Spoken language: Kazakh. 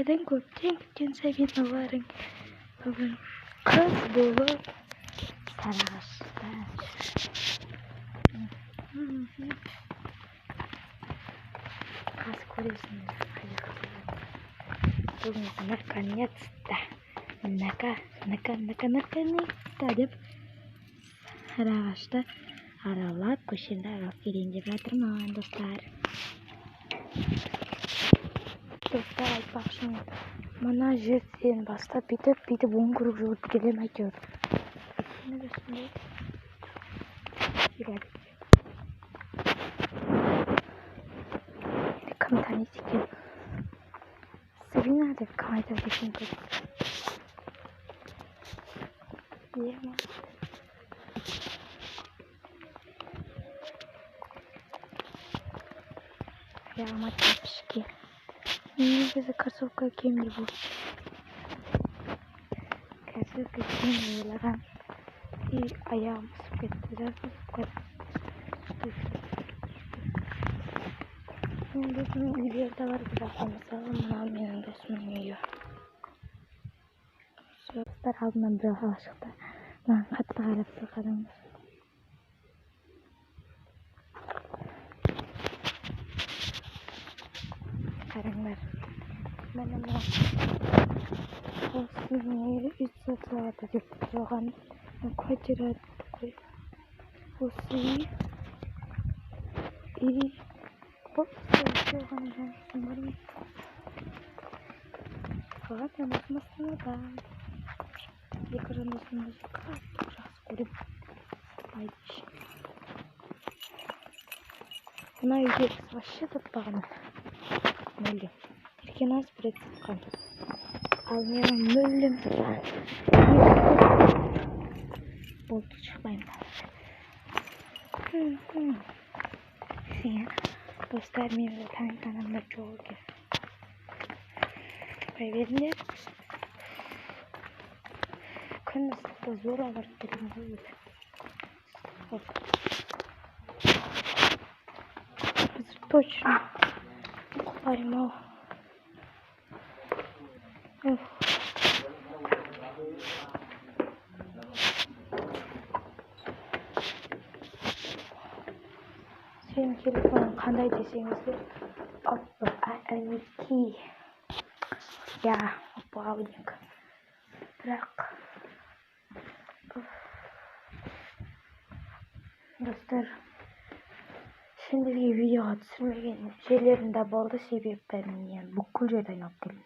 Hikayeden kopacak bütün sevgililerin bugün kız bulup sarhoşlar. Kız kulesinde bugün наконец-то наконец-то деп sarhoşlar aralап көшені аралап келейін деп жатырмын достар. Достар, айтпақшымын, мына жерден бастап бүйтіп оң круг жүгіріп келем әйтеуір. Кім таниды екен? Сабина деп кім айтады екен көп? Аяғыма тепішке. Негізі кроссовка киемдер бұл. Кроссовка кием ойлаған. И аяғым ысып кетті. Мен досымның үйлерді бар, бірақ мысалы мынау менің досымның үйі. Достар, алдынан бір ала шықты. Маған қатты қарап тұр, қараңыз. Қараңдар. Мені мынау осы үй сатылады деп тұрған квартира қой. Осы үй тұрған жаңсын бар ма? Қалған жанасым астанада. Екі жанасымды қатты жақсы көрем. Айдыш. Мына үйде вообще татпаған. Мүлдем. Еркен аз бір рет татқан. Ал менің мүлдем татпаған. Болды, шықпаймын. Достар, менің танымдар жоқ екен. Проверіңдер. Күн ыстықта зор ағарып келген ғой өзі. Қазір точно құлаймын ау. Сенің телефоның қандай десеңіздер, Oppo A12. Я, Oppo A12. Бірақ достар, сендерге видеоға түсірмеген жерлерінде болды, себебі мен бүкіл жерді айналып келдім.